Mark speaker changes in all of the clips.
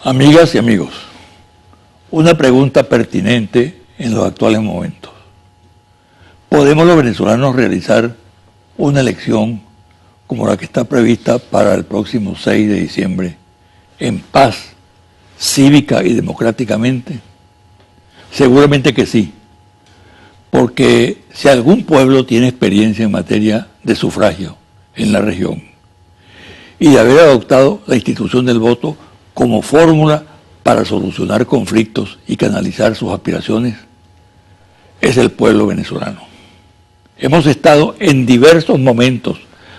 Speaker 1: Amigas y amigos, una pregunta pertinente en los actuales momentos. ¿Podemos los venezolanos realizar una elección como la que está prevista para el próximo 6 de diciembre en paz, cívica y democráticamente? Seguramente que sí, porque si algún pueblo tiene experiencia en materia de sufragio en la región y de haber adoptado la institución del voto como fórmula para solucionar conflictos y canalizar sus aspiraciones, es el pueblo venezolano. Hemos estado en diversos momentos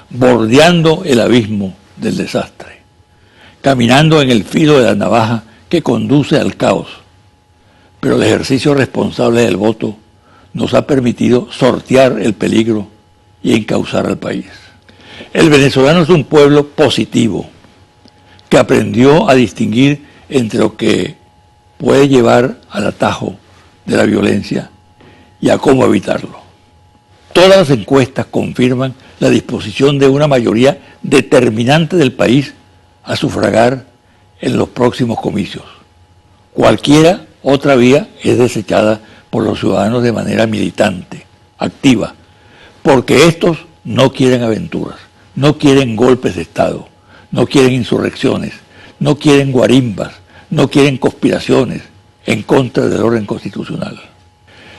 Speaker 1: bordeando el abismo del desastre, caminando en el filo de la navaja que conduce al caos, pero el ejercicio responsable del voto nos ha permitido sortear el peligro y encauzar al país. El venezolano es un pueblo positivo, que aprendió a distinguir entre lo que puede llevar al atajo de la violencia y a cómo evitarlo. Todas las encuestas confirman la disposición de una mayoría determinante del país a sufragar en los próximos comicios. Cualquiera otra vía es desechada por los ciudadanos de manera militante, activa, porque estos no quieren aventuras, no quieren golpes de Estado, no quieren insurrecciones, no quieren guarimbas, no quieren conspiraciones en contra del orden constitucional.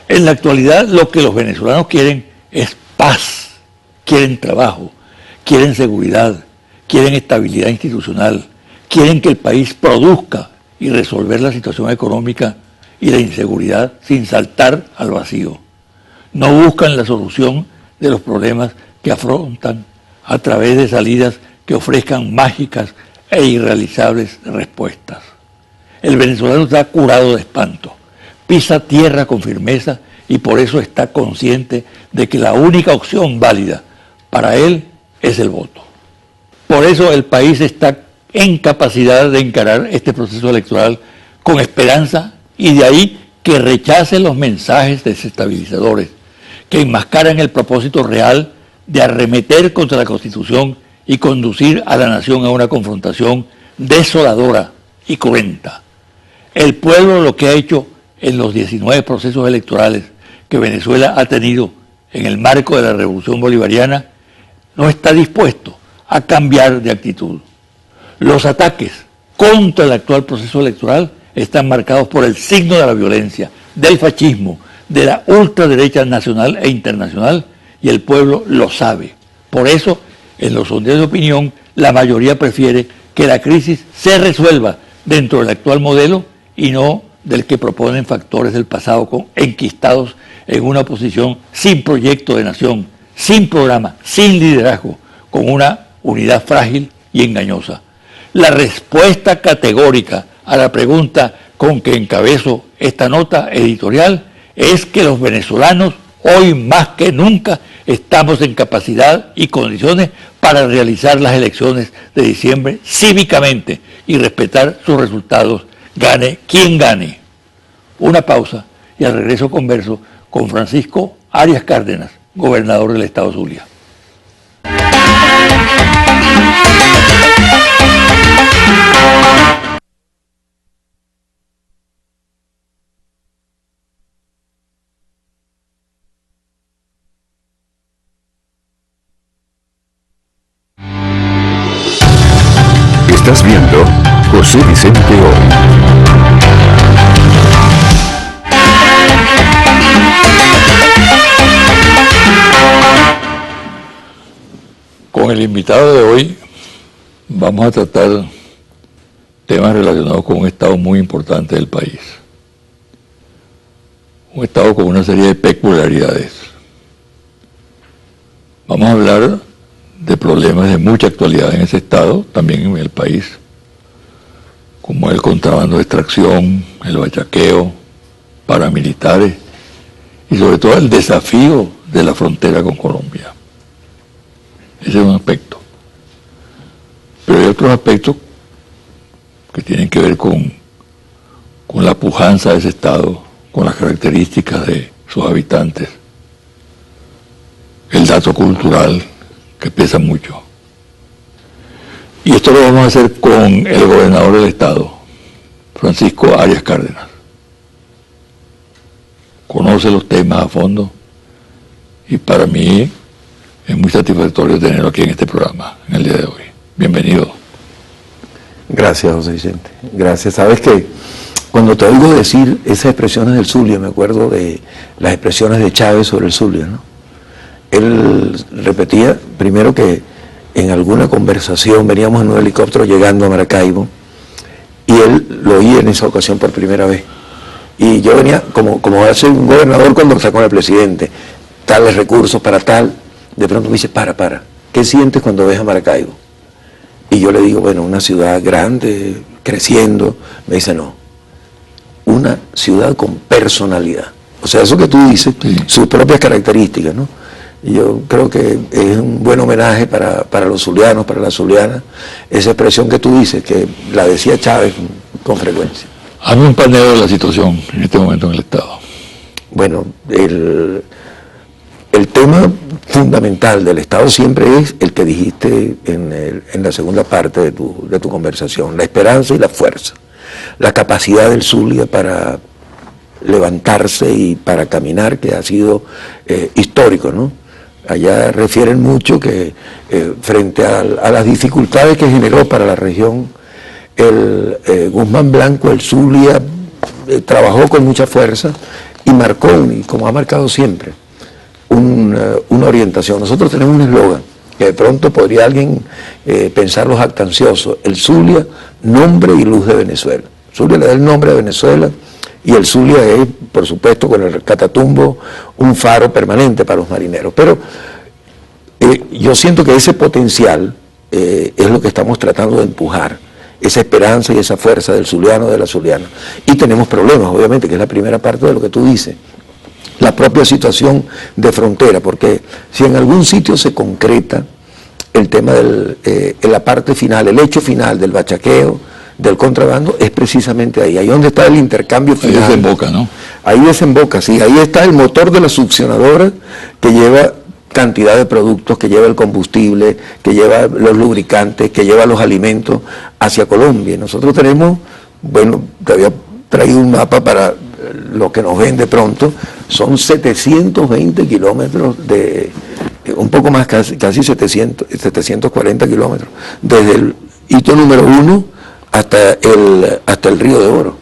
Speaker 1: En la actualidad lo que los venezolanos quieren es paz, quieren trabajo, quieren seguridad, quieren estabilidad institucional, quieren que el país produzca y resolver la situación económica y la inseguridad sin saltar al vacío. No buscan la solución de los problemas que afrontan a través de salidas que ofrezcan mágicas e irrealizables respuestas. El venezolano está curado de espanto, pisa tierra con firmeza y por eso está consciente de que la única opción válida para él es el voto. Por eso el país está en capacidad de encarar este proceso electoral con esperanza y de ahí que rechace los mensajes desestabilizadores que enmascaran el propósito real de arremeter contra la Constitución y conducir a la nación a una confrontación desoladora y cruenta. El pueblo lo que ha hecho en los 19 procesos electorales que Venezuela ha tenido en el marco de la Revolución Bolivariana no está dispuesto a cambiar de actitud. Los ataques contra el actual proceso electoral están marcados por el signo de la violencia, del fascismo, de la ultraderecha nacional e internacional, y el pueblo lo sabe. Por eso, en los sondeos de opinión, la mayoría prefiere que la crisis se resuelva dentro del actual modelo y no del que proponen factores del pasado enquistados en una oposición sin proyecto de nación, sin programa, sin liderazgo, con una unidad frágil y engañosa. La respuesta categórica a la pregunta con que encabezo esta nota editorial es que los venezolanos hoy más que nunca estamos en capacidad y condiciones para realizar las elecciones de diciembre cívicamente y respetar sus resultados, gane quien gane. Una pausa y al regreso converso con Francisco Arias Cárdenas, gobernador del estado Zulia.
Speaker 2: Estás viendo José Vicente Hoy.
Speaker 1: Con el invitado de hoy vamos a tratar temas relacionados con un estado muy importante del país. Un estado con una serie de peculiaridades. Vamos a hablar de problemas de mucha actualidad en ese estado, también en el país, como el contrabando de extracción, el bachaqueo, paramilitares y sobre todo el desafío de la frontera con Colombia. Ese es un aspecto. Pero hay otros aspectos que tienen que ver con la pujanza de ese estado, con las características de sus habitantes, el dato cultural que pesa mucho. Y esto lo vamos a hacer con el gobernador del estado, Francisco Arias Cárdenas. Conoce los temas a fondo y para mí es muy satisfactorio tenerlo aquí en este programa, en el día de hoy. Bienvenido.
Speaker 3: Gracias, José Vicente. Gracias. Sabes que cuando te oigo decir esas expresiones del Zulia, me acuerdo de las expresiones de Chávez sobre el Zulia, ¿no? Él repetía primero que en alguna conversación veníamos en un helicóptero llegando a Maracaibo y él lo oía en esa ocasión por primera vez. Y yo venía, como hace un gobernador cuando sacó al presidente, tales recursos para tal, de pronto me dice, para, ¿qué sientes cuando ves a Maracaibo? Y yo le digo, bueno, una ciudad grande, creciendo. Me dice, no, una ciudad con personalidad. O sea, eso que tú dices, sí, sus propias características, ¿no? Y yo creo que es un buen homenaje para los zulianos, para las zulianas, esa expresión que tú dices, que la decía Chávez con frecuencia.
Speaker 1: Hazme un paneo de la situación en este momento en el Estado.
Speaker 3: Bueno, el tema fundamental del Estado siempre es el que dijiste en la segunda parte de tu conversación, la esperanza y la fuerza, la capacidad del Zulia para levantarse y para caminar, que ha sido histórico, ¿no? Allá refieren mucho que frente a las dificultades que generó para la región el Guzmán Blanco, el Zulia, trabajó con mucha fuerza y marcó, y como ha marcado siempre, una orientación. Nosotros tenemos un eslogan que de pronto podría alguien pensarlo jactancioso: el Zulia, nombre y luz de Venezuela. Zulia le da el nombre de Venezuela y el Zulia es, por supuesto, con el Catatumbo, un faro permanente para los marineros. Pero yo siento que ese potencial es lo que estamos tratando de empujar, esa esperanza y esa fuerza del zuliano, de la zuliana. Y tenemos problemas, obviamente, que es la primera parte de lo que tú dices, la propia situación de frontera, porque si en algún sitio se concreta el tema en la parte final, el hecho final del bachaqueo, del contrabando, es precisamente ahí donde está el intercambio final.
Speaker 1: Ahí desemboca, ¿no?
Speaker 3: Ahí desemboca, sí, ahí está el motor de la succionadora que lleva cantidad de productos, que lleva el combustible, que lleva los lubricantes, que lleva los alimentos hacia Colombia. Nosotros tenemos, bueno, te había traído un mapa para lo que nos ven de pronto, son 720 kilómetros un poco más, casi 740 kilómetros, desde el hito número 1 hasta el Río de Oro,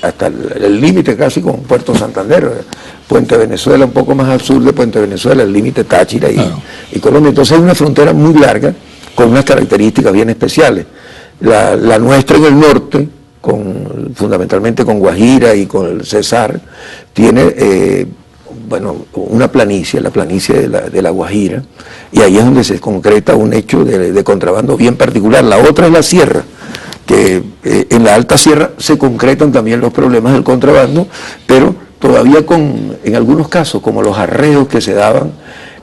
Speaker 3: hasta el límite casi con Puerto Santander, Puente Venezuela, un poco más al sur de Puente Venezuela, el límite Táchira y Colombia. Entonces es una frontera muy larga, con unas características bien especiales. La nuestra en el norte, fundamentalmente con Guajira y con el Cesar, tiene una planicie, la planicie de la Guajira, y ahí es donde se concreta un hecho de contrabando bien particular. La otra es la sierra, que en la alta sierra se concretan también los problemas del contrabando, pero todavía en algunos casos, como los arreos que se daban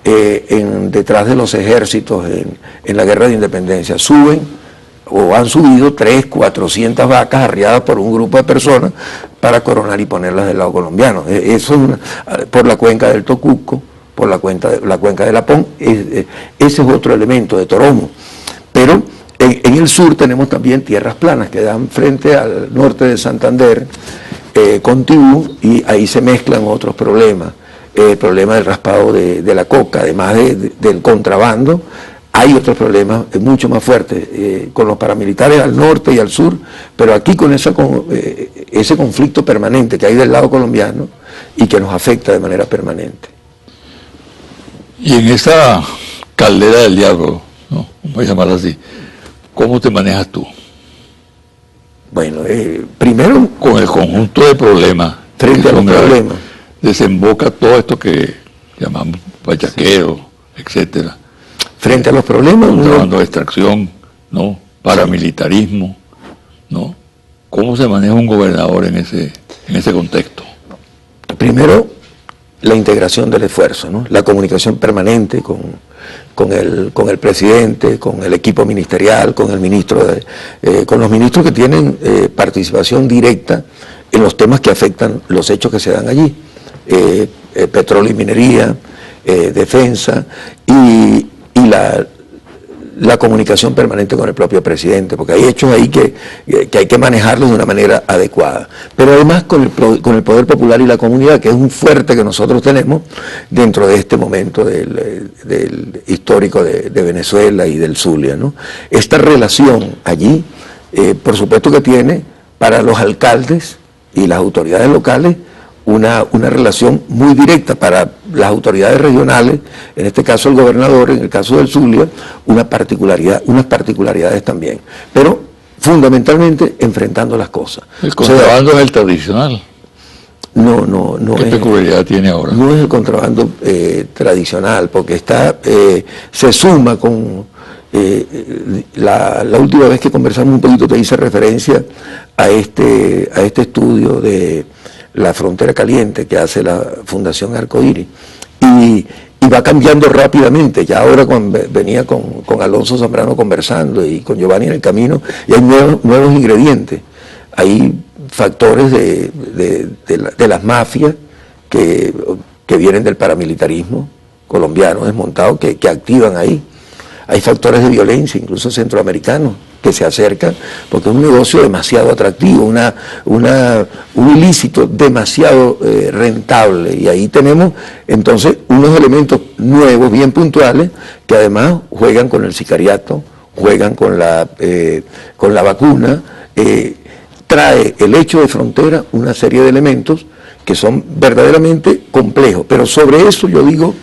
Speaker 3: detrás de los ejércitos en la guerra de independencia, suben o han subido 300-400 vacas arriadas por un grupo de personas para coronar y ponerlas del lado colombiano. Eso es por la cuenca del Tocuco, por la cuenca de La Pon, ese es otro elemento de Toromo. Pero en el sur tenemos también tierras planas que dan frente al norte de Santander, con Tibú, y ahí se mezclan otros problemas. El problema del raspado de la coca, además del contrabando, hay otros problemas mucho más fuertes, con los paramilitares al norte y al sur, pero aquí con ese conflicto permanente que hay del lado colombiano y que nos afecta de manera permanente.
Speaker 1: Y en esa caldera del diablo, ¿no? Voy a llamarla así, ¿cómo te manejas tú?
Speaker 3: Bueno, primero,
Speaker 1: con el conjunto de problemas,
Speaker 3: frente a los problemas,
Speaker 1: desemboca todo esto que llamamos bachaqueo, etcétera.
Speaker 3: Frente a los problemas,
Speaker 1: contrabando de extracción, ¿no? Paramilitarismo, ¿no? ¿Cómo se maneja un gobernador en ese contexto?
Speaker 3: Primero, la integración del esfuerzo, ¿no? La comunicación permanente con el presidente, con el equipo ministerial, con el ministro, con los ministros que tienen participación directa en los temas que afectan los hechos que se dan allí, petróleo y minería, defensa, y la comunicación permanente con el propio presidente, porque hay hechos ahí que hay que manejarlos de una manera adecuada. Pero además con el poder popular y la comunidad, que es un fuerte que nosotros tenemos dentro de este momento del histórico de Venezuela y del Zulia, ¿no? Esta relación allí, por supuesto que tiene para los alcaldes y las autoridades locales una relación muy directa, para las autoridades regionales, en este caso el gobernador, en el caso del Zulia, unas particularidades también, pero fundamentalmente enfrentando las cosas.
Speaker 1: El contrabando es el tradicional.
Speaker 3: No
Speaker 1: ¿Qué peculiaridad tiene ahora?
Speaker 3: No es el contrabando tradicional, porque se suma con la última vez que conversamos un poquito te hice referencia a este estudio de la frontera caliente que hace la Fundación Arcoíris, y va cambiando rápidamente. Ya ahora venía con Alonso Zambrano conversando y con Giovanni en el camino, y hay nuevos ingredientes, hay factores de las mafias que vienen del paramilitarismo colombiano desmontado, que activan ahí. Hay factores de violencia, incluso centroamericanos, que se acercan, porque es un negocio demasiado atractivo, un ilícito demasiado rentable, y ahí tenemos entonces unos elementos nuevos, bien puntuales, que además juegan con el sicariato, juegan con la vacuna, trae el hecho de frontera una serie de elementos que son verdaderamente complejos, pero sobre eso yo digo,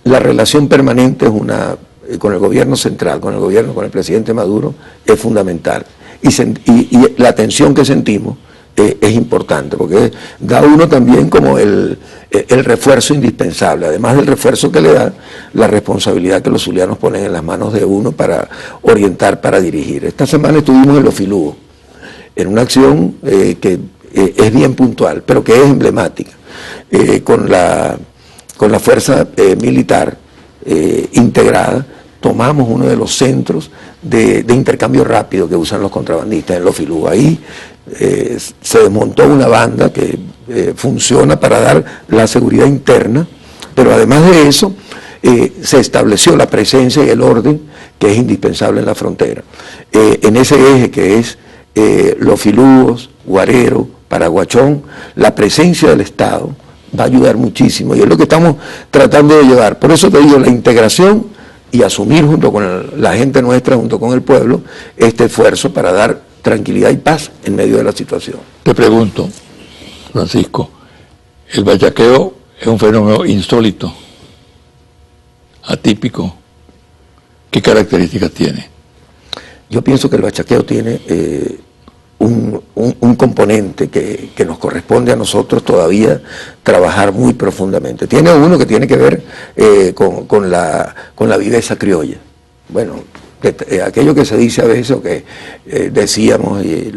Speaker 3: la relación permanente con el gobierno central, con el presidente Maduro, es fundamental. Y la tensión que sentimos es importante, porque da uno también como el refuerzo indispensable, además del refuerzo que le da la responsabilidad que los zulianos ponen en las manos de uno para orientar, para dirigir. Esta semana estuvimos en Los Filúos, en una acción que es bien puntual, pero que es emblemática, con la fuerza militar integrada. Tomamos uno de los centros de intercambio rápido que usan los contrabandistas en Los Filúos. Ahí se desmontó una banda que funciona para dar la seguridad interna, pero además de eso se estableció la presencia y el orden que es indispensable en la frontera. En ese eje que es Los Filúos, Guarero, Paraguachón, la presencia del Estado va a ayudar muchísimo, y es lo que estamos tratando de llevar. Por eso te digo, la integración y asumir junto con la gente nuestra, junto con el pueblo, este esfuerzo para dar tranquilidad y paz en medio de la situación.
Speaker 1: Te pregunto, Francisco, el bachaqueo es un fenómeno insólito, atípico. ¿Qué características tiene?
Speaker 3: Yo pienso que el bachaqueo tiene un componente que nos corresponde a nosotros todavía trabajar muy profundamente. Tiene uno que tiene que ver con la viveza criolla. Bueno, aquello que se dice a veces, o que decíamos y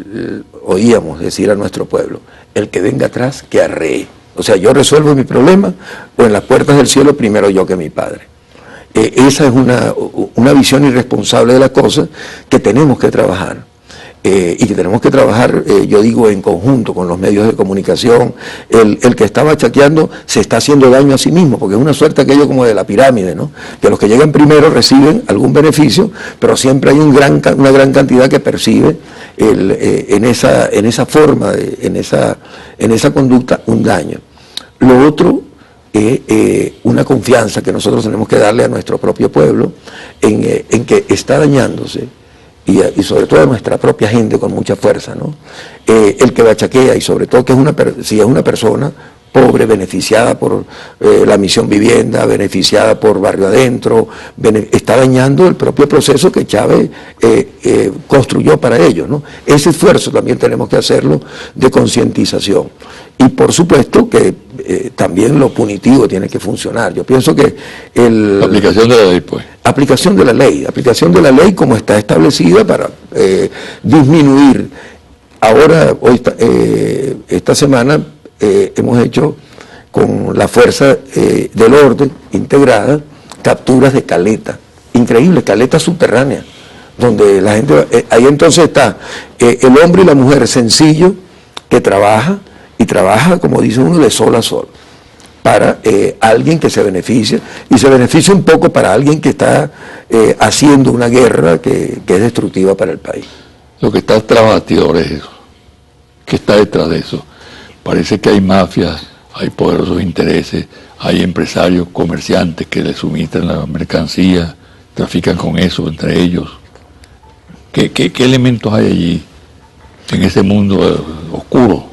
Speaker 3: oíamos decir a nuestro pueblo, el que venga atrás, que arree. O sea, yo resuelvo mi problema, o en las puertas del cielo primero yo que mi padre. Esa es una visión irresponsable de las cosas que tenemos que trabajar. Y que tenemos que trabajar, yo digo, en conjunto con los medios de comunicación. El que está bachaqueando se está haciendo daño a sí mismo, porque es una suerte aquello como de la pirámide, ¿no? Que los que llegan primero reciben algún beneficio, pero siempre hay una gran cantidad que percibe en esa forma, en esa conducta, un daño. Lo otro es una confianza que nosotros tenemos que darle a nuestro propio pueblo en que está dañándose, y sobre todo a nuestra propia gente con mucha fuerza, ¿no? El que bachaquea, y sobre todo que si es una persona pobre, beneficiada por la Misión Vivienda, beneficiada por Barrio Adentro, está dañando el propio proceso que Chávez construyó para ellos, ¿no? Ese esfuerzo también tenemos que hacerlo de concientización. Y por supuesto que también lo punitivo tiene que funcionar. Yo pienso que la
Speaker 1: aplicación de la ley, pues.
Speaker 3: Aplicación de la ley como está establecida para disminuir. Ahora, esta semana hemos hecho con la fuerza del orden integrada capturas de caleta, increíble, caleta subterránea, donde la gente, ahí entonces está el hombre y la mujer sencillo que trabaja, y trabaja, como dice uno, de sol a sol. para alguien que se beneficia, y se beneficia un poco para alguien que está haciendo una guerra que es destructiva para el país.
Speaker 1: Lo que está tras bastidores es eso. ¿Qué está detrás de eso? Parece que hay mafias, hay poderosos intereses, hay empresarios, comerciantes que le suministran la mercancía, trafican con eso entre ellos. ¿Qué elementos hay allí en ese mundo oscuro?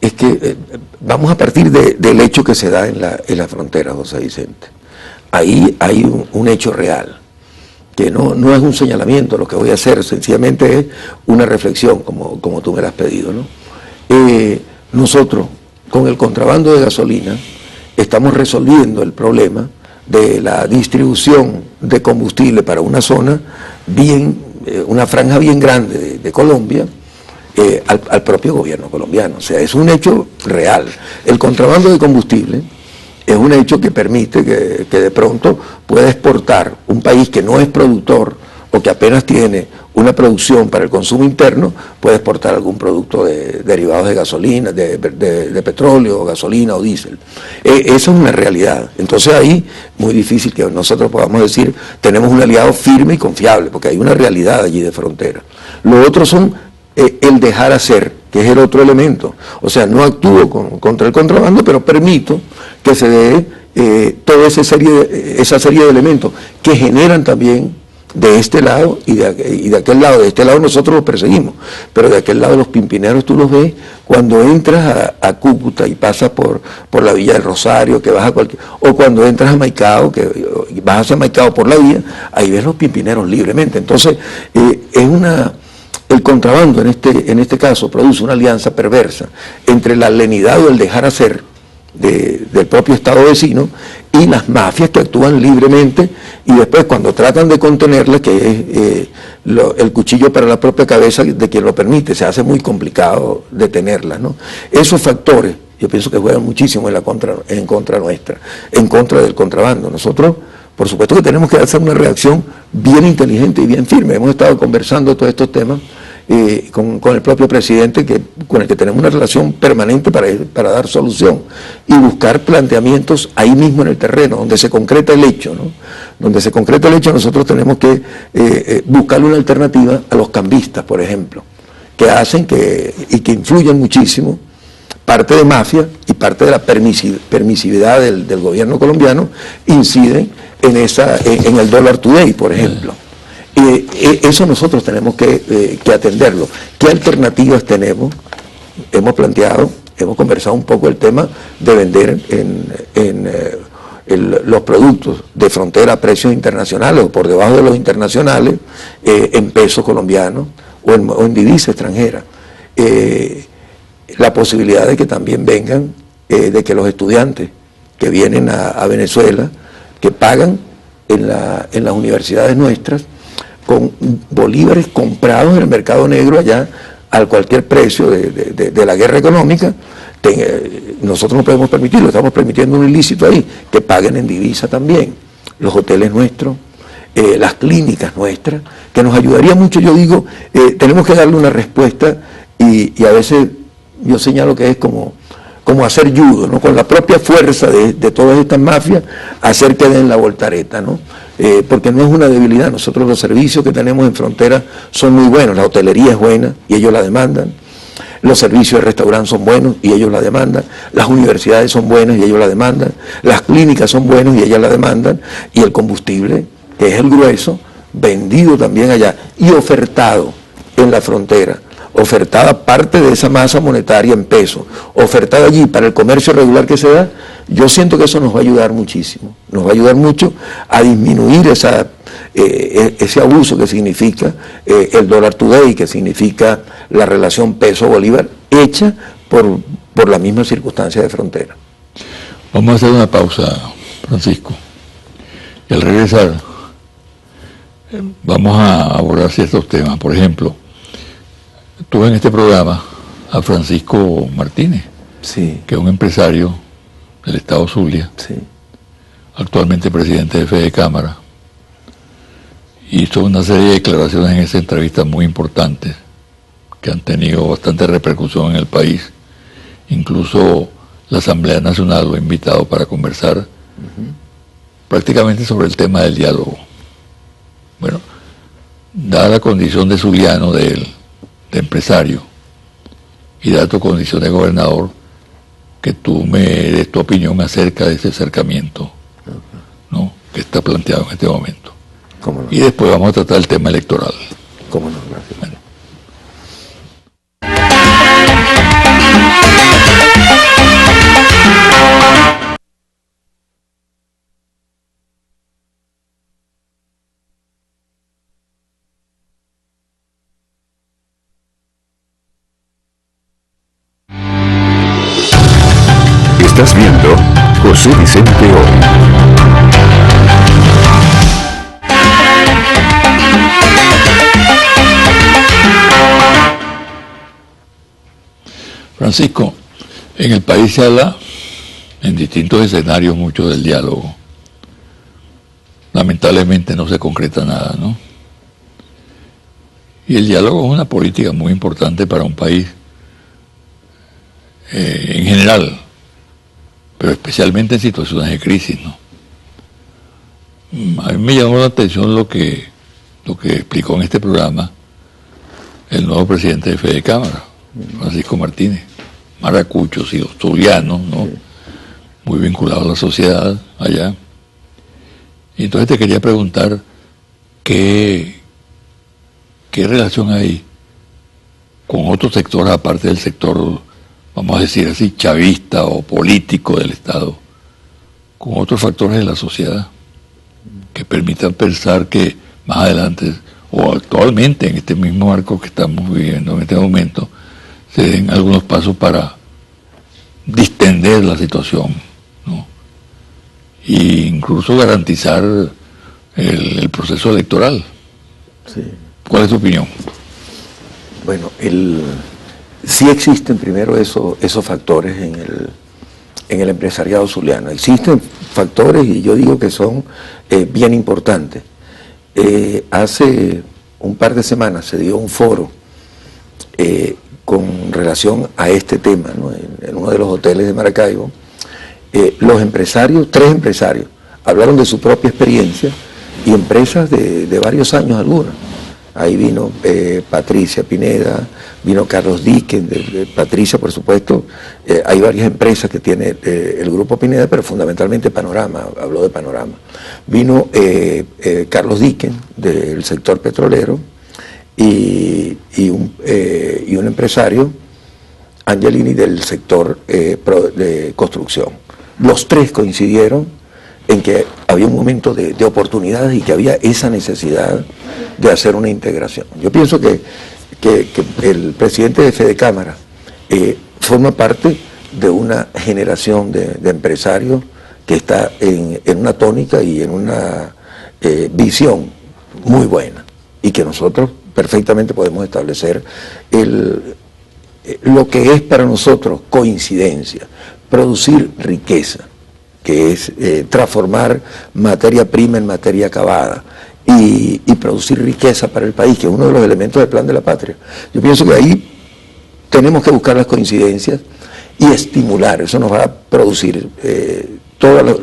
Speaker 3: Es que vamos a partir del hecho que se da en la frontera, José Vicente. Ahí hay un hecho real, que no es un señalamiento lo que voy a hacer, sencillamente es una reflexión, como tú me la has pedido, ¿no? Nosotros, con el contrabando de gasolina, estamos resolviendo el problema de la distribución de combustible para una zona una franja bien grande de Colombia, al propio gobierno colombiano. O sea, es un hecho real. El contrabando de combustible es un hecho que permite que de pronto pueda exportar un país que no es productor o que apenas tiene una producción para el consumo interno, puede exportar algún producto derivados de gasolina, de petróleo, gasolina o diésel. Eso es una realidad. Entonces ahí, muy difícil que nosotros podamos decir, tenemos un aliado firme y confiable, porque hay una realidad allí de frontera. Lo otro son el dejar hacer, que es el otro elemento. O sea, no actúo contra el contrabando, pero permito que se dé toda esa serie de elementos que generan también de este lado y de aquel lado. De este lado nosotros los perseguimos, pero de aquel lado los pimpineros tú los ves cuando entras a Cúcuta y pasas por la Villa del Rosario, que vas o cuando entras a Maicao, que vas hacia Maicao por la vía, ahí ves los pimpineros libremente. Entonces, el contrabando en este caso produce una alianza perversa entre la lenidad o el dejar hacer del propio Estado vecino y las mafias que actúan libremente, y después cuando tratan de contenerla, que es el cuchillo para la propia cabeza de quien lo permite, se hace muy complicado detenerla, ¿no? Esos factores yo pienso que juegan muchísimo en contra nuestra, en contra del contrabando. Nosotros, por supuesto que tenemos que hacer una reacción bien inteligente y bien firme. Hemos estado conversando todos estos temas con el propio presidente, con el que tenemos una relación permanente para dar solución y buscar planteamientos ahí mismo en el terreno, donde se concreta el hecho, ¿no? Donde se concreta el hecho, nosotros tenemos que buscarle una alternativa a los cambistas, por ejemplo, que hacen y que influyen muchísimo, parte de mafia y parte de la permisividad del gobierno colombiano, inciden en el dólar today, por ejemplo. Eso nosotros tenemos que atenderlo. ¿Qué alternativas tenemos? Hemos conversado un poco el tema de vender los productos de frontera a precios internacionales o por debajo de los internacionales en pesos colombianos o en divisa extranjera. La posibilidad de que también vengan, de que los estudiantes que vienen a Venezuela, que pagan en las universidades nuestras, con bolívares comprados en el mercado negro allá a cualquier precio de la guerra económica, nosotros no podemos permitirlo, estamos permitiendo un ilícito ahí, que paguen en divisa también, los hoteles nuestros, las clínicas nuestras, que nos ayudaría mucho. Yo digo, tenemos que darle una respuesta y a veces yo señalo que es como hacer judo, ¿no? Con la propia fuerza de todas estas mafias, hacer que den la voltareta, ¿no? Porque no es una debilidad. Nosotros los servicios que tenemos en frontera son muy buenos, la hotelería es buena y ellos la demandan, los servicios de restaurante son buenos y ellos la demandan, las universidades son buenas y ellos la demandan, las clínicas son buenas y ellas la demandan, y el combustible, que es el grueso, vendido también allá y ofertado en la frontera, ofertada parte de esa masa monetaria en pesos, ofertada allí para el comercio regular que se da. Yo siento que eso nos va a ayudar muchísimo, nos va a ayudar mucho a disminuir ese abuso que significa el dólar today, que significa la relación peso-bolívar hecha por la misma circunstancia de frontera.
Speaker 1: Vamos a hacer una pausa, Francisco, y al regresar vamos a abordar ciertos temas. Por ejemplo, tuve en este programa a Francisco Martínez,
Speaker 3: sí,
Speaker 1: que es un empresario del estado Zulia,
Speaker 3: sí,
Speaker 1: actualmente presidente de Fede Cámara. Hizo una serie de declaraciones en esa entrevista muy importantes que han tenido bastante repercusión en el país. Incluso la Asamblea Nacional lo ha invitado para conversar prácticamente sobre el tema del diálogo. Bueno, dada la condición de zuliano de él, de empresario, y dada tu condición de gobernador, que tú me des tu opinión acerca de ese acercamiento, ¿no?, que está planteado en este momento.
Speaker 3: ¿Cómo no?
Speaker 1: Y después vamos a tratar el tema electoral.
Speaker 3: ¿Cómo no? Gracias.
Speaker 1: Bueno.
Speaker 2: Estás viendo José Vicente Hoy.
Speaker 1: Francisco, en el país se habla en distintos escenarios mucho del diálogo. Lamentablemente no se concreta nada, ¿no? Y el diálogo es una política muy importante para un país en general, pero especialmente en situaciones de crisis, ¿no? A mí me llamó la atención lo que explicó en este programa el nuevo presidente de Fede Cámara, Francisco Martínez, maracucho, sí, zuliano, ¿no? Muy vinculado a la sociedad allá. Y entonces te quería preguntar qué relación hay con otros sectores aparte del sector, vamos a decir así, chavista o político del Estado, con otros factores de la sociedad que permitan pensar que más adelante o actualmente en este mismo marco que estamos viviendo en este momento se den algunos pasos para distender la situación, ¿no? E incluso garantizar el proceso electoral.
Speaker 3: Sí.
Speaker 1: ¿Cuál es tu opinión?
Speaker 3: Bueno, sí existen primero esos factores en el empresariado zuliano. Existen factores y yo digo que son bien importantes. Hace un par de semanas se dio un foro con relación a este tema, ¿no?, en uno de los hoteles de Maracaibo. Los empresarios, 3 empresarios, hablaron de su propia experiencia y empresas de varios años algunas. Ahí vino Patricia Pineda, vino Carlos Dickens, de Patricia, por supuesto. Hay varias empresas que tiene el Grupo Pineda, pero fundamentalmente Panorama, habló de Panorama. Vino Carlos Dickens, del sector petrolero, y un empresario, Angelini, del sector de construcción. Los 3 coincidieron en que había un momento de oportunidades y que había esa necesidad de hacer una integración. Yo pienso que el presidente de Fede Cámara forma parte de una generación de empresarios que está en una tónica y en una visión muy buena, y que nosotros perfectamente podemos establecer lo que es para nosotros coincidencia, producir riqueza, que es transformar materia prima en materia acabada y producir riqueza para el país, que es uno de los elementos del Plan de la Patria. Yo pienso que ahí tenemos que buscar las coincidencias y estimular, eso nos va a producir todos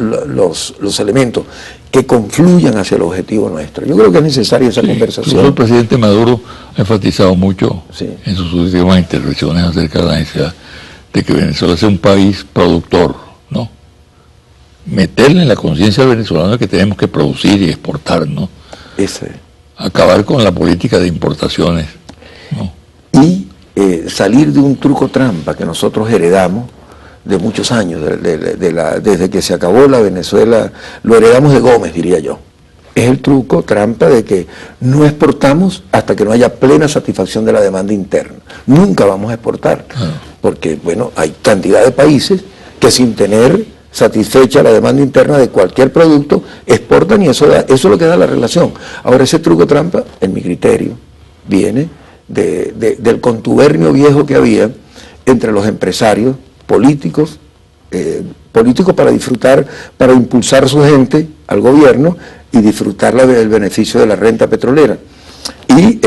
Speaker 3: los elementos que confluyan hacia el objetivo nuestro. Yo creo que es necesaria esa conversación.
Speaker 1: El presidente Maduro ha enfatizado mucho
Speaker 3: en
Speaker 1: sus últimas intervenciones acerca de la necesidad de que Venezuela sea un país productor, ¿no? Meterle en la conciencia al venezolano que tenemos que producir y exportar, ¿no? Acabar con la política de importaciones, ¿no?
Speaker 3: Y salir de un truco trampa que nosotros heredamos de muchos años, desde que se acabó la Venezuela, lo heredamos de Gómez, diría yo. Es el truco trampa de que no exportamos hasta que no haya plena satisfacción de la demanda interna. Nunca vamos a exportar, porque, bueno, hay cantidad de países que sin tener satisfecha la demanda interna de cualquier producto, exportan, y eso es lo que da la relación. Ahora, ese truco trampa, en mi criterio, viene del contubernio viejo que había entre los empresarios políticos para disfrutar, para impulsar su gente al gobierno y disfrutar el beneficio de la renta petrolera. y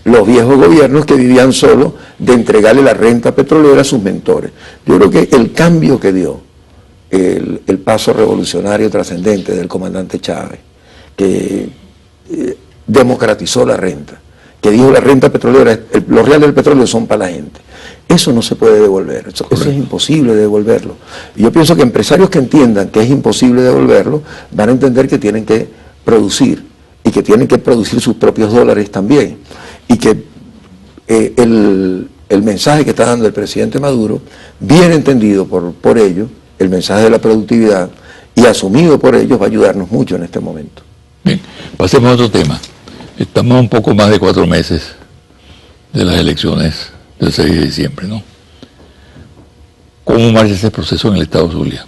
Speaker 3: los viejos gobiernos que vivían solo de entregarle la renta petrolera a sus mentores. Yo creo que el cambio que dio el paso revolucionario trascendente del comandante Chávez, que democratizó la renta, que dijo la renta petrolera, los reales del petróleo son para la gente. Eso no se puede devolver, eso es imposible de devolverlo. Y yo pienso que empresarios que entiendan que es imposible devolverlo, van a entender que tienen que producir, y que tienen que producir sus propios dólares también. Y que el mensaje que está dando el presidente Maduro, bien entendido por ellos, el mensaje de la productividad, y asumido por ellos, va a ayudarnos mucho en este momento.
Speaker 1: Bien, pasemos a otro tema. Estamos a un poco más de 4 meses de las elecciones del 6 de diciembre, ¿no? ¿Cómo marcha ese proceso en el Estado Zulia?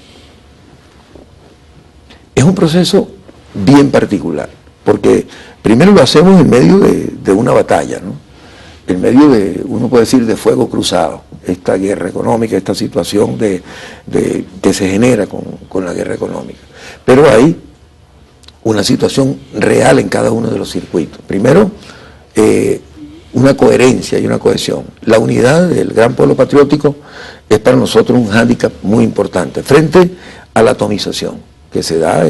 Speaker 3: Es un proceso bien particular, porque primero lo hacemos en medio de una batalla, ¿no? En medio de, uno puede decir, de fuego cruzado, esta guerra económica, esta situación que se genera con la guerra económica. Pero hay una situación real en cada uno de los circuitos. Primero, una coherencia y una cohesión. La unidad del gran pueblo patriótico es para nosotros un hándicap muy importante frente a la atomización que se da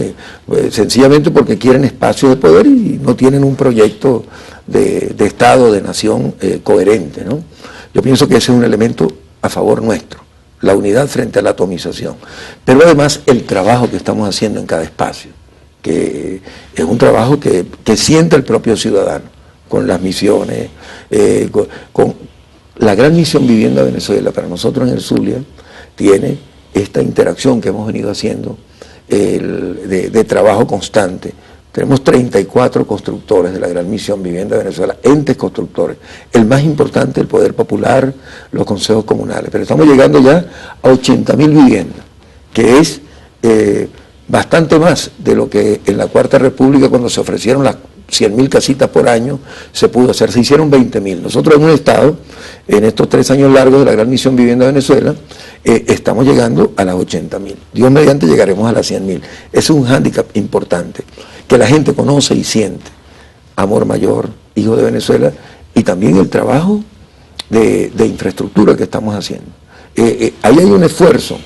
Speaker 3: sencillamente porque quieren espacio de poder y no tienen un proyecto de Estado, de nación coherente, ¿no? Yo pienso que ese es un elemento a favor nuestro, la unidad frente a la atomización. Pero además el trabajo que estamos haciendo en cada espacio, que es un trabajo que sienta el propio ciudadano, con las misiones, con la gran misión Vivienda Venezuela, para nosotros en el Zulia, tiene esta interacción que hemos venido haciendo de trabajo constante. Tenemos 34 constructores de la gran misión Vivienda Venezuela, entes constructores. El más importante, el Poder Popular, los consejos comunales. Pero estamos llegando ya a 80.000 viviendas, que es bastante más de lo que en la Cuarta República, cuando se ofrecieron las 100.000 casitas por año, se pudo hacer. Se hicieron 20.000. Nosotros en un estado, en estos 3 años largos de la gran misión Vivienda Venezuela, estamos llegando a las 80.000. Dios mediante llegaremos a las 100.000. Es un hándicap importante, que la gente conoce y siente. Amor Mayor, Hijo de Venezuela, y también el trabajo de infraestructura que estamos haciendo. Ahí hay un esfuerzo,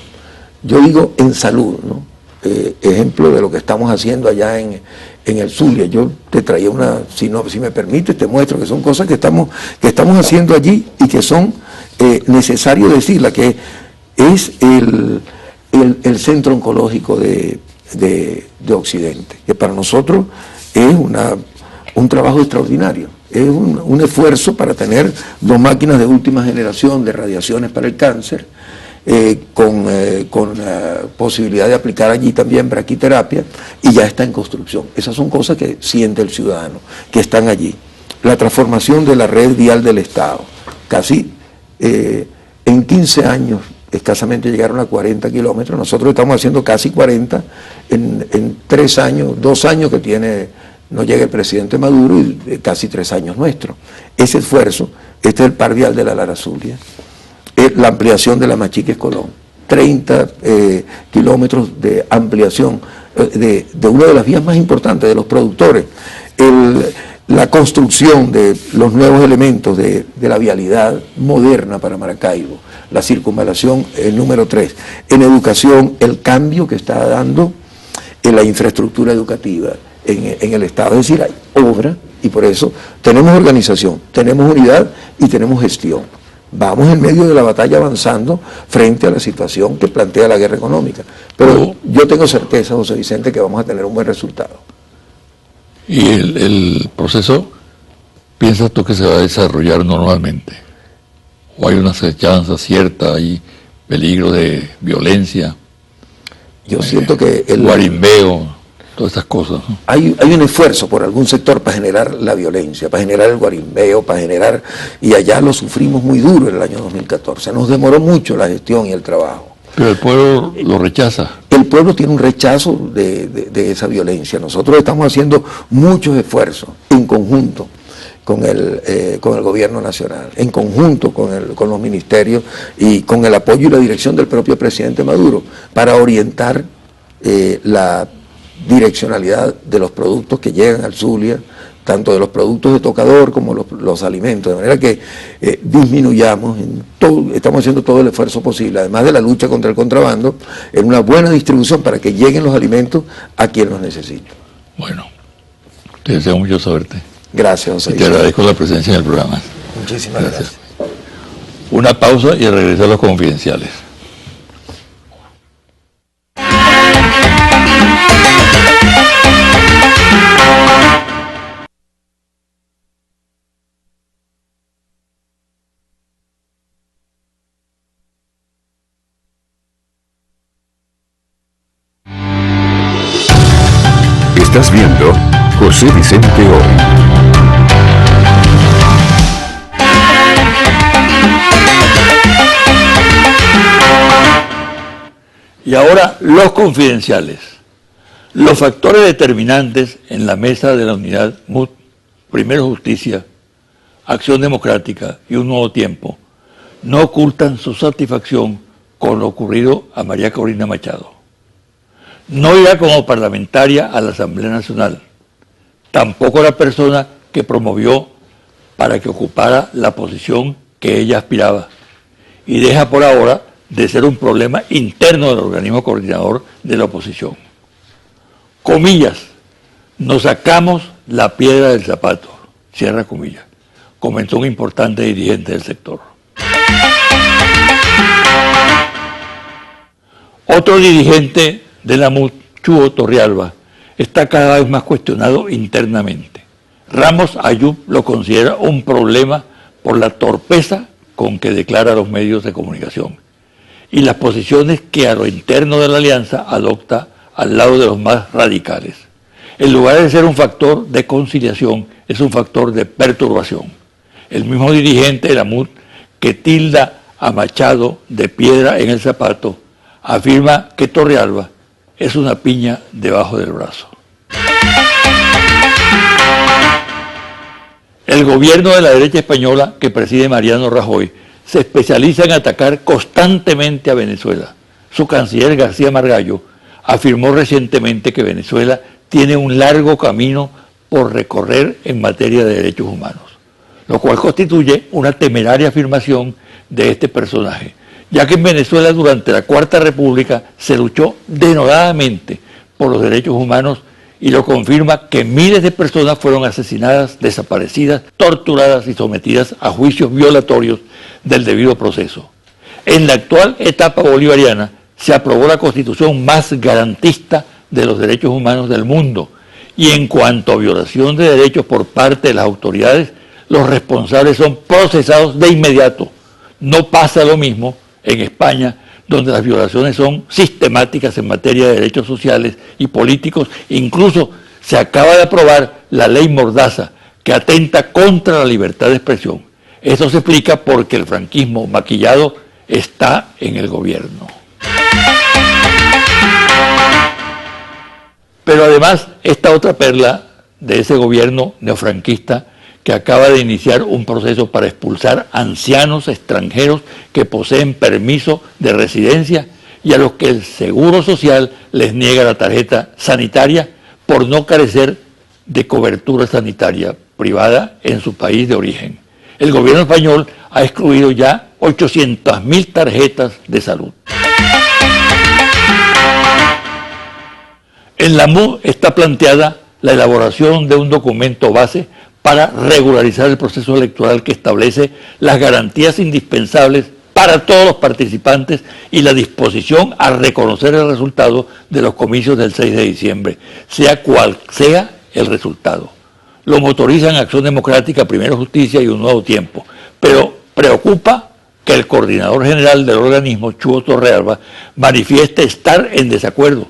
Speaker 3: yo digo en salud, ¿no? Ejemplo de lo que estamos haciendo allá en el Zulia. Yo te traía una, si me permites, te muestro que son cosas que estamos haciendo allí y que son necesarios decirla, que es el centro oncológico de Occidente, que para nosotros es un trabajo extraordinario. Es un esfuerzo para tener 2 máquinas de última generación de radiaciones para el cáncer, con posibilidad de aplicar allí también braquiterapia, y ya está en construcción. Esas son cosas que siente el ciudadano, que están allí. La transformación de la red vial del Estado. Casi en 15 años, escasamente llegaron a 40 kilómetros. Nosotros estamos haciendo casi 40 en 3 años, 2 años que no llega el presidente Maduro, y casi 3 años nuestros. Ese esfuerzo, este es el par vial de la Lara Zulia, la ampliación de la Machiques Colón, 30 kilómetros de ampliación de una de las vías más importantes de los productores, la construcción de los nuevos elementos de la vialidad moderna para Maracaibo, la circunvalación número 3, en educación, el cambio que está dando en la infraestructura educativa en el Estado. Es decir, hay obra, y por eso tenemos organización, tenemos unidad y tenemos gestión. Vamos en medio de la batalla avanzando frente a la situación que plantea la guerra económica. Pero yo tengo certeza, José Vicente, que vamos a tener un buen resultado.
Speaker 1: ¿Y el proceso, piensas tú que se va a desarrollar normalmente? ¿O hay una acechanza cierta, hay peligro de violencia?
Speaker 3: Yo siento que
Speaker 1: guarimbeo, todas estas cosas, ¿no?
Speaker 3: Hay un esfuerzo por algún sector para generar la violencia, para generar el guarimbeo, y allá lo sufrimos muy duro en el año 2014. Nos demoró mucho la gestión y el trabajo.
Speaker 1: Pero el pueblo lo rechaza.
Speaker 3: El pueblo tiene un rechazo de esa violencia. Nosotros estamos haciendo muchos esfuerzos en conjunto con el gobierno nacional, en conjunto con los ministerios y con el apoyo y la dirección del propio presidente Maduro, para orientar la direccionalidad de los productos que llegan al Zulia tanto de los productos de tocador como los alimentos, de manera que disminuyamos, estamos haciendo todo el esfuerzo posible, además de la lucha contra el contrabando, en una buena distribución para que lleguen los alimentos a quien los necesite.
Speaker 1: Bueno, te deseo mucha suerte.
Speaker 3: Gracias, José.
Speaker 1: Y te agradezco la presencia en el programa.
Speaker 3: Muchísimas gracias.
Speaker 1: Una pausa y regreso a los confidenciales.
Speaker 2: Estás viendo José Vicente Hoy.
Speaker 1: Y ahora los confidenciales. Los factores determinantes en la mesa de la unidad MUD, Primero Justicia, Acción Democrática y Un Nuevo Tiempo, no ocultan su satisfacción con lo ocurrido a María Corina Machado. No irá como parlamentaria a la Asamblea Nacional, tampoco la persona que promovió para que ocupara la posición que ella aspiraba, y deja por ahora de ser un problema interno del organismo coordinador de la oposición. Comillas, nos sacamos la piedra del zapato, cierra comillas, comentó un importante dirigente del sector. Otro dirigente de la MUD, Chuo Torrealba, está cada vez más cuestionado internamente. Ramos Ayub lo considera un problema por la torpeza con que declara a los medios de comunicación y las posiciones que a lo interno de la alianza adopta al lado de los más radicales. En lugar de ser un factor de conciliación, es un factor de perturbación. El mismo dirigente de la MUD que tilda a Machado de piedra en el zapato, afirma que Torrealba es una piña debajo del brazo. El gobierno de la derecha española que preside Mariano Rajoy se especializa en atacar constantemente a Venezuela. Su canciller García Margallo afirmó recientemente que Venezuela tiene un largo camino por recorrer en materia de derechos humanos, lo cual constituye una temeraria afirmación de este personaje, ya que en Venezuela durante la Cuarta República se luchó denodadamente por los derechos humanos y lo confirma que miles de personas fueron asesinadas, desaparecidas, torturadas y sometidas a juicios violatorios del debido proceso. En la actual etapa bolivariana se aprobó la constitución más garantista de los derechos humanos del mundo y en cuanto a violación de derechos por parte de las autoridades, los responsables son procesados de inmediato. No pasa lo mismo en España, donde las violaciones son sistemáticas en materia de derechos sociales y políticos. Incluso se acaba de aprobar la ley Mordaza, que atenta contra la libertad de expresión. Esto se explica porque el franquismo maquillado está en el gobierno. Pero además, esta otra perla de ese gobierno neofranquista que acaba de iniciar un proceso para expulsar ancianos extranjeros que poseen permiso de residencia y a los que el Seguro Social les niega la tarjeta sanitaria por no carecer de cobertura sanitaria privada en su país de origen. El gobierno español ha excluido ya 800.000 tarjetas de salud. En la MUD está planteada la elaboración de un documento base para regularizar el proceso electoral que establece las garantías indispensables para todos los participantes y la disposición a reconocer el resultado de los comicios del 6 de diciembre, sea cual sea el resultado. Lo motorizan Acción Democrática, Primero Justicia y Un Nuevo Tiempo, pero preocupa que el coordinador general del organismo, Chuo Torrealba, manifieste estar en desacuerdo,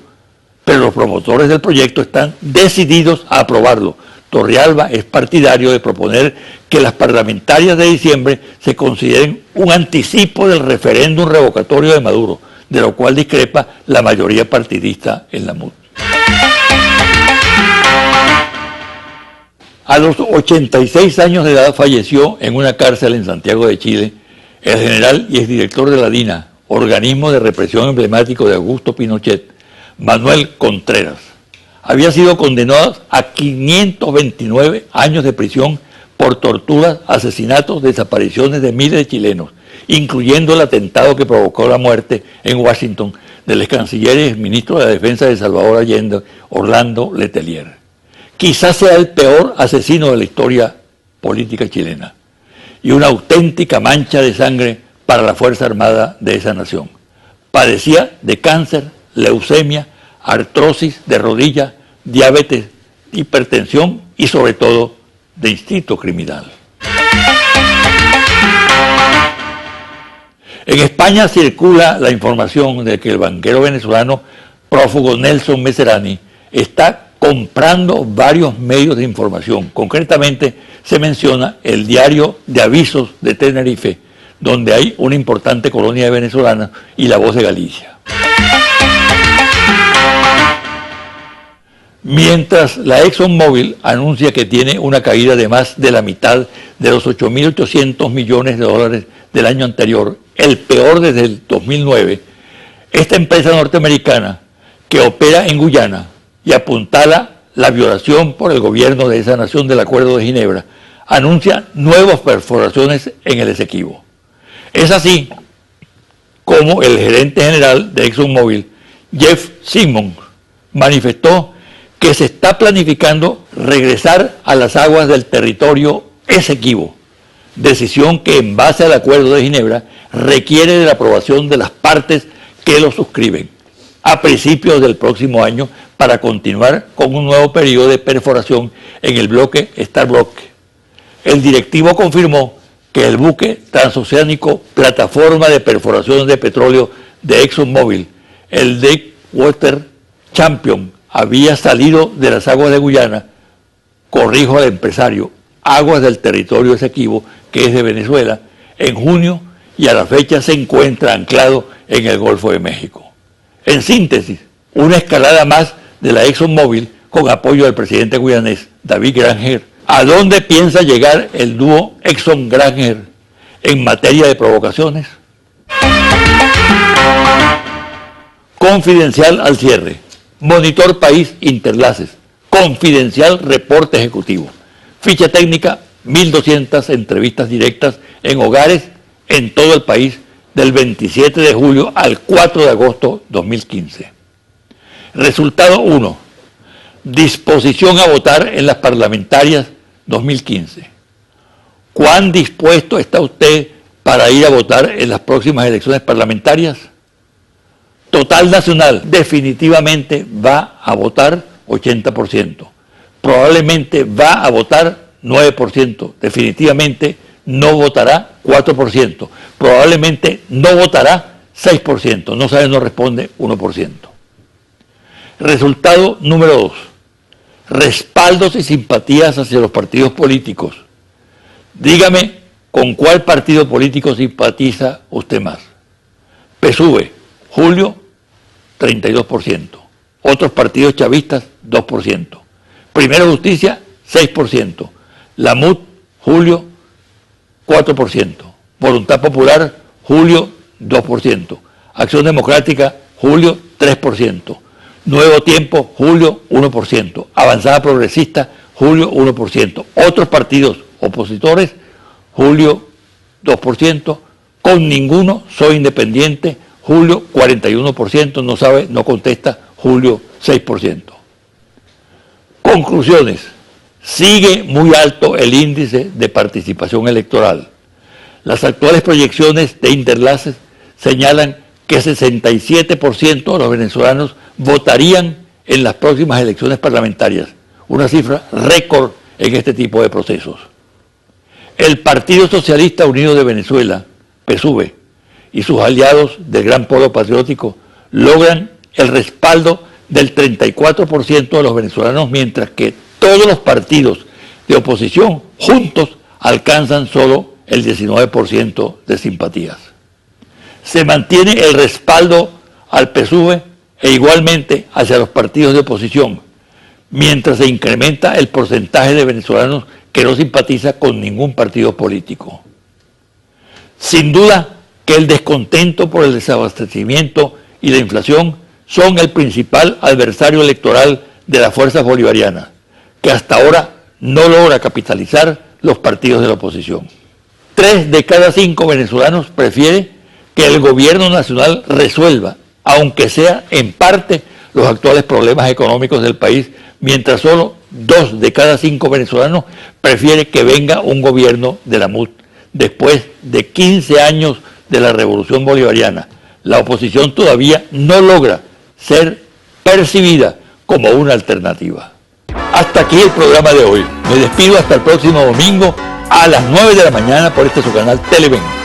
Speaker 1: pero los promotores del proyecto están decididos a aprobarlo. Torrealba es partidario de proponer que las parlamentarias de diciembre se consideren un anticipo del referéndum revocatorio de Maduro, de lo cual discrepa la mayoría partidista en la MUD. A los 86 años de edad falleció en una cárcel en Santiago de Chile el general y exdirector de la DINA, organismo de represión emblemático de Augusto Pinochet, Manuel Contreras. había sido condenado a 529 años de prisión por torturas, asesinatos, desapariciones de miles de chilenos, incluyendo el atentado que provocó la muerte en Washington del ex canciller y ministro de la Defensa de Salvador Allende, Orlando Letelier. Quizás sea el peor asesino de la historia política chilena y una auténtica mancha de sangre para la Fuerza Armada de esa nación. Padecía de cáncer, leucemia, artrosis de rodilla, diabetes, hipertensión y sobre todo de instinto criminal. En España circula la información de que el banquero venezolano prófugo Nelson Messerani está comprando varios medios de información. Concretamente se menciona el diario de Avisos de Tenerife, donde hay una importante colonia de venezolanos, y La Voz de Galicia. Mientras la ExxonMobil anuncia que tiene una caída de más de la mitad de los 8.800 millones de dólares del año anterior, el peor desde el 2009, esta empresa norteamericana que opera en Guyana y apuntala la violación por el gobierno de esa nación del Acuerdo de Ginebra, anuncia nuevas perforaciones en el Esequibo. Es así como el gerente general de ExxonMobil, Jeff Simmons, manifestó que se está planificando regresar a las aguas del territorio Esequibo, decisión que en base al Acuerdo de Ginebra requiere de la aprobación de las partes que lo suscriben a principios del próximo año para continuar con un nuevo periodo de perforación en el bloque Stabroek. El directivo confirmó que el buque transoceánico Plataforma de Perforación de Petróleo de ExxonMobil, el Deepwater Champion, había salido de las aguas de Guyana, corrijo al empresario, aguas del territorio Esequibo, que es de Venezuela, en junio, y a la fecha se encuentra anclado en el Golfo de México. En síntesis, una escalada más de la ExxonMobil con apoyo del presidente guyanés David Granger. ¿A dónde piensa llegar el dúo Exxon-Granger en materia de provocaciones? Confidencial al cierre. Monitor País Interlaces. Confidencial reporte ejecutivo. Ficha técnica, 1.200 entrevistas directas en hogares en todo el país del 27 de julio al 4 de agosto 2015. Resultado 1. Disposición a votar en las parlamentarias 2015. ¿Cuán dispuesto está usted para ir a votar en las próximas elecciones parlamentarias? Total nacional, definitivamente va a votar 80%. Probablemente va a votar 9%. Definitivamente no votará 4%. Probablemente no votará 6%. No sabe, no responde 1%. Resultado número 2. Respaldos y simpatías hacia los partidos políticos. Dígame con cuál partido político simpatiza usted más. PSUV, Julio, 32%. Otros partidos chavistas, 2%. Primero Justicia, 6%. La MUD, Julio, 4%. Voluntad Popular, Julio, 2%. Acción Democrática, Julio, 3%. Nuevo Tiempo, Julio, 1%. Avanzada Progresista, Julio, 1%. Otros partidos opositores, Julio, 2%. Con ninguno, Soy Independiente, Julio, 41%. No sabe, no contesta, Julio, 6%. Conclusiones. Sigue muy alto el índice de participación electoral. Las actuales proyecciones de Interlaces señalan que 67% de los venezolanos votarían en las próximas elecciones parlamentarias, una cifra récord en este tipo de procesos. El Partido Socialista Unido de Venezuela, PSUV, y sus aliados del Gran Polo Patriótico logran el respaldo del 34% de los venezolanos, mientras que todos los partidos de oposición juntos alcanzan solo el 19% de simpatías. Se mantiene el respaldo al PSUV e igualmente hacia los partidos de oposición, mientras se incrementa el porcentaje de venezolanos que no simpatiza con ningún partido político. Sin duda que el descontento por el desabastecimiento y la inflación son el principal adversario electoral de las fuerzas bolivarianas, que hasta ahora no logra capitalizar los partidos de la oposición. 3 de cada 5 venezolanos prefieren que el gobierno nacional resuelva, aunque sea en parte, los actuales problemas económicos del país, mientras solo 2 de cada 5 venezolanos prefieren que venga un gobierno de la MUD. Después de 15 años de la revolución bolivariana, la oposición todavía no logra ser percibida como una alternativa. Hasta aquí el programa de hoy. Me despido hasta el próximo domingo a las 9 de la mañana por este su canal Televen.